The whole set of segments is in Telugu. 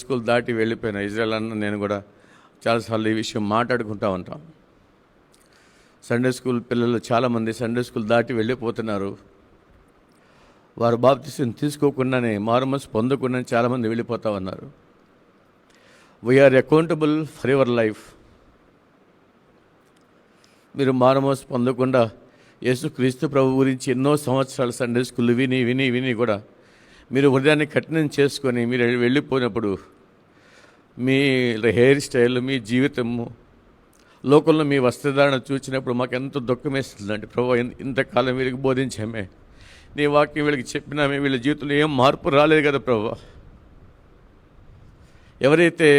స్కూల్ దాటి వెళ్ళిపోయిన ఇజ్రాయెల్ అన్న నేను కూడా చాలాసార్లు ఈ విషయం మాట్లాడుకుంటూ ఉంటాం. సండే స్కూల్ పిల్లలు చాలామంది సండే స్కూల్ దాటి వెళ్ళిపోతున్నారు. వారు బాప్తిసం తీసుకోకుండానే మారుమనసు పొందకుండానే చాలామంది వెళ్ళిపోతూ ఉన్నారు. We're accountable for your life. మీరు మారుమనసు పొందకుండా యేసుక్రీస్తు ప్రభు గురించి ఎన్నో సంవత్సరాలు సండే స్కూల్ విని విని విని కూడా మీరు హృదయాన్ని కఠినం చేసుకొని మీరు వెళ్ళిపోయినప్పుడు మీ హెయిర్ స్టైల్, మీ జీవితము, లోకంలో మీ వస్త్రధారణ చూసినప్పుడు మాకు ఎంతో దుఃఖం వేస్తుందండి. ప్రభు, ఇంతకాలం వీళ్ళకి బోధించామే, నీ వాక్యం వీళ్ళకి చెప్పినామే, వీళ్ళ జీవితంలో ఏం మార్పు రాలేదు కదా ప్రభు. ఎవరైతే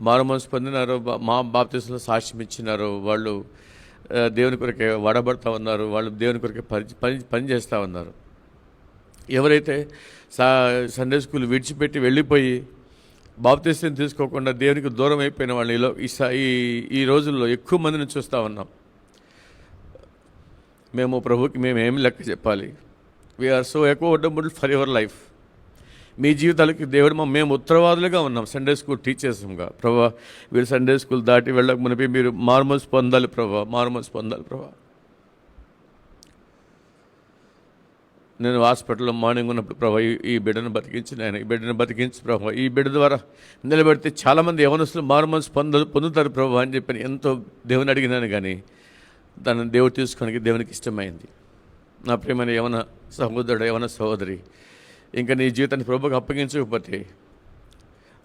మారుమనసు పొందినారో, మా బాప్తిసంలో సాక్ష్యం ఇచ్చినారో వాళ్ళు దేవుని కొరకే వాడబడతా ఉన్నారు. వాళ్ళు దేవుని కొరకే పని చేస్తూ ఉన్నారు. ఎవరైతే సండే స్కూల్ విడిచిపెట్టి వెళ్ళిపోయి బాప్తిసం తీసుకోకుండా దేవునికి దూరం అయిపోయిన వాళ్ళు ఈ రోజుల్లో ఎక్కువ మందిని చూస్తూ ఉన్నాం. మేము ప్రభుకి మేము ఏమి లెక్క చెప్పాలి? We are so accountable for your life. మీ జీవితాలకి దేవుడు మేము ఉత్తరవాదులుగా ఉన్నాం, సండే స్కూల్ టీచర్స్గా. ప్రభా, వీళ్ళు సండే స్కూల్ దాటి వెళ్ళక మునిపి మీరు మారుమనసు పొందాలి ప్రభా, మారుమనసు పొందాలి ప్రభా. నేను హాస్పిటల్లో మార్నింగ్ ఉన్నప్పుడు ప్రభా, ఈ బిడ్డను బతికించి నాయన, ఈ బిడ్డను బతికించి ప్రభా, ఈ బిడ్డ ద్వారా నిలబెడితే చాలామంది యవనస్తులు మారుమనసు పొందుతారు ప్రభా అని చెప్పి ఎంతో దేవుని అడిగినాను. కానీ దాన్ని దేవుడు తీసుకోవడానికి దేవునికి ఇష్టమైంది. నా ప్రియమైన యవన సహోదరుడు, యవన సహోదరి, ఇంకా నీ జీవితాన్ని ప్రభువుకు అప్పగించకపోతే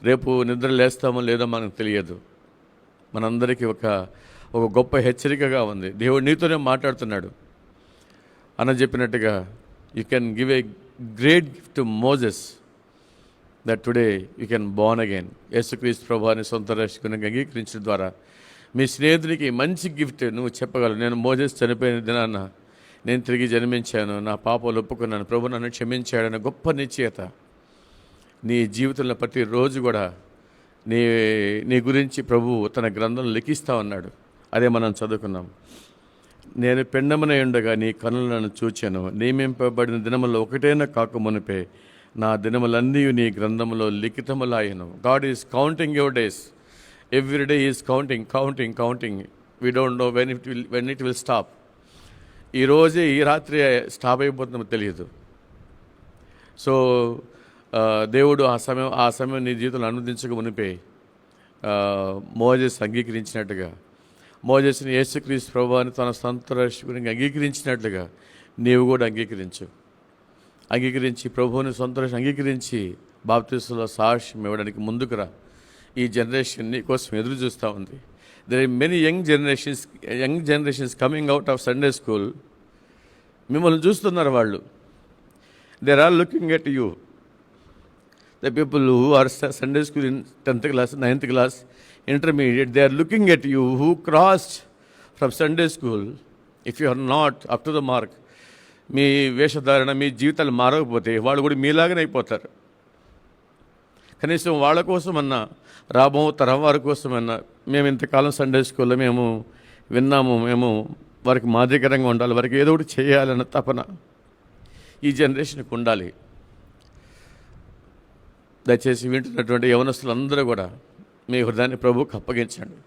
రేపు నిద్ర లేస్తామో లేదో మనకు తెలియదు. మనందరికీ ఒక గొప్ప హెచ్చరికగా ఉంది. దేవుడు నీతోనే మాట్లాడుతున్నాడు. అన్న చెప్పినట్టుగా you can give a great gift to Moses that today you can Born again. యేసుక్రీస్తు ప్రభువుని సొంత రక్షకునిగా అంగీకరించడం ద్వారా మీ స్నేహితునికి మంచి గిఫ్ట్ నువ్వు చెప్పగలవు. నేను మోజెస్ చనిపోయిన దినాన్న నేను తిరిగి జన్మించాను, నా పాపాలు ఒప్పుకున్నాను, ప్రభు నన్ను క్షమించాడన్న గొప్ప నిశ్చయత నీ జీవితంలో ప్రతిరోజు కూడా నీ గురించి ప్రభువు తన గ్రంథంలో లిఖిస్తూ ఉన్నాడు. అదే మనం చదువుకున్నాం. నేను పెండమనై ఉండగా నీ కనులను చూచాను, నియమింపబడిన దినములో ఒకటైనా కాకమునిపే నా దినములన్నీ నీ గ్రంథంలో లిఖితములాయను. God is counting your days. Every day is counting. We don't know when it will stop. ఈరోజే ఈ రాత్రి స్టాప్ అయిపోతుందో తెలియదు. సో దేవుడు ఆ సమయం నీ జీవితంలో అనుమతించక మునిపే మోజెస్ అంగీకరించినట్టుగా, మోజెస్ని యేసుక్రీస్తు ప్రభువుని తన సొంత రక్షకునిగా అంగీకరించినట్లుగా నీవు కూడా అంగీకరించి ప్రభువుని సొంత రక్షణ అంగీకరించి బాప్తిసంలో సాక్ష్యం ఇవ్వడానికి ముందుకు రా. ఈ జనరేషన్ నీ కోసం ఎదురు చూస్తూ ఉంది. There are many young generations coming out of Sunday school. మిమ్మల్ని చూస్తున్నారు వాళ్ళు. They are all looking at you. The people who are Sunday school in 10th class, 9th class, intermediate, they are looking at you who crossed from Sunday school. If you are not up to the mark, మీ వేషధారణ, మీ జీవితాలు మారకపోతే వాళ్ళు కూడా మీలాగానే అయిపోతారు. కనీసం వాళ్ళ కోసమన్నా, రాబో తరం వారి కోసమన్నా మేము ఇంతకాలం సండే స్కూల్లో మేము విన్నాము, మేము వారికి మాదిరికరంగా ఉండాలి, వారికి ఏదో ఒకటి చేయాలన్న తపన ఈ జనరేషన్కి ఉండాలి. దయచేసి వింటున్నటువంటి యవనస్తులందరూ కూడా మీ హృదయాన్ని ప్రభువుకి అప్పగించండి.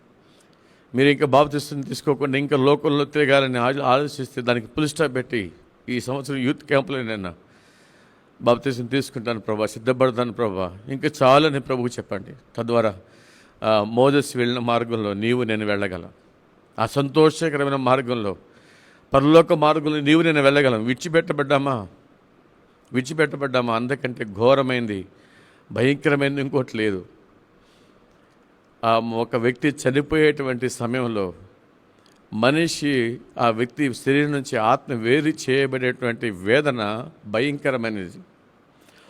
మీరు ఇంకా బాప్తిసం తీసుకోకుండా ఇంకా లోకంలో తిరగాలని ఆలోచిస్తే దానికి ఫుల్ స్టాప్ పెట్టి ఈ సంవత్సరం యూత్ క్యాంపులో నేను బాప్తిసం తీసుకుంటాను ప్రభా, సిద్ధపడతాను ప్రభా, ఇంకా చాలని ప్రభువుకు చెప్పండి. తద్వారా మోజెస్ వెళ్ళిన మార్గంలో నేను వెళ్ళగలను. ఆ సంతోషకరమైన మార్గంలో, పరలోక మార్గంలో నేను వెళ్ళగలను. విడిచిపెట్టబడ్డామా అందుకంటే ఘోరమైంది, భయంకరమైనది ఇంకోటి లేదు. ఒక వ్యక్తి చనిపోయేటువంటి సమయంలో మనిషి ఆ వ్యక్తి శరీరం నుంచి ఆత్మ వేరు చేయబడేటువంటి వేదన భయంకరమైనది.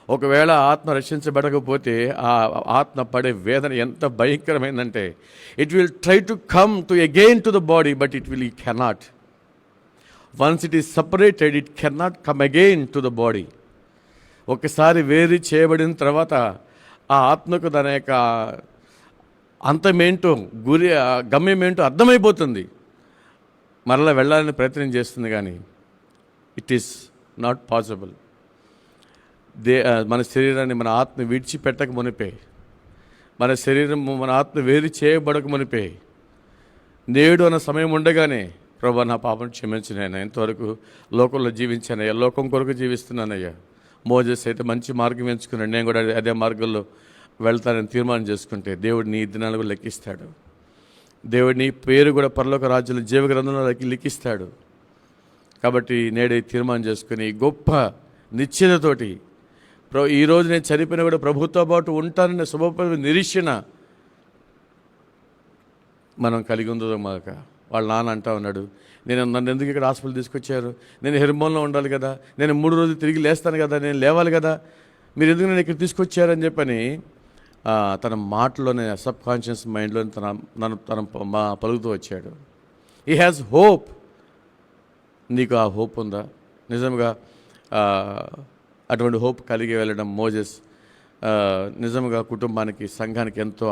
ఒకవేళ ఆత్మ రక్షించబడకపోతే ఆ ఆత్మ పడే వేదన ఎంత భయంకరమైందంటే it will try to come to again to the body, but it cannot. Once it is separated, it cannot come again to the body. ఒకసారి వేరు చేయబడిన తర్వాత ఆ ఆత్మకు దాని యొక్క అంతమేంటో, గమ్యమేంటో అర్థమైపోతుంది. మరలా వెళ్ళాలని ప్రయత్నం చేస్తుంది, కానీ ఇట్ ఈస్ నాట్ పాసిబుల్. మన శరీరాన్ని మన ఆత్మ విడిచిపెట్టక మునిపే, మన శరీరం మన ఆత్మ వేరు చేయబడక మునిపే, నేడు అన్న సమయం ఉండగానే ప్రభా నా పాపం క్షమించినైనా, ఇంతవరకు లోకంలో జీవించానయ్యా, లోకం కొరకు జీవిస్తున్నానయ్యా. మోజెస్ అయితే మంచి మార్గం ఎంచుకున్నాడు, నేను కూడా అదే మార్గంలో వెళ్తానని తీర్మానం చేసుకుంటే దేవుడు నీ దినాలు కూడా లెక్కిస్తాడు. దేవుడు నీ పేరు కూడా పరలోక రాజ్యంలో జీవ గ్రంథంలో లిఖిస్తాడు. కాబట్టి నేడే తీర్మానం చేసుకుని గొప్ప నిశ్చయతతోటి ఈరోజు నేను చనిపోయినా కూడా ప్రభుత్వ పాటు ఉంటాననే శుభపరి నిరీక్షణ మనం కలిగి ఉందో మాక. వాళ్ళ నాన్న అంటా ఉన్నాడు, నన్ను ఎందుకు ఇక్కడ హాస్పిటల్ తీసుకొచ్చారు, నేను హెర్మోన్లో ఉండాలి కదా, నేను 3 రోజులు తిరిగి లేస్తాను కదా, నేను లేవాలి కదా, మీరు ఎందుకు నేను ఇక్కడ తీసుకొచ్చారని చెప్పని తన మాటలోనే సబ్ కాన్షియస్ మైండ్లోనే తన పలుకుతూ వచ్చాడు. He has hope. నీకు ఆ హోప్ ఉందా? నిజంగా అటువంటి హోప్ కలిగి వెళ్ళడం మోజెస్ నిజంగా కుటుంబానికి, సంఘానికి ఎంతో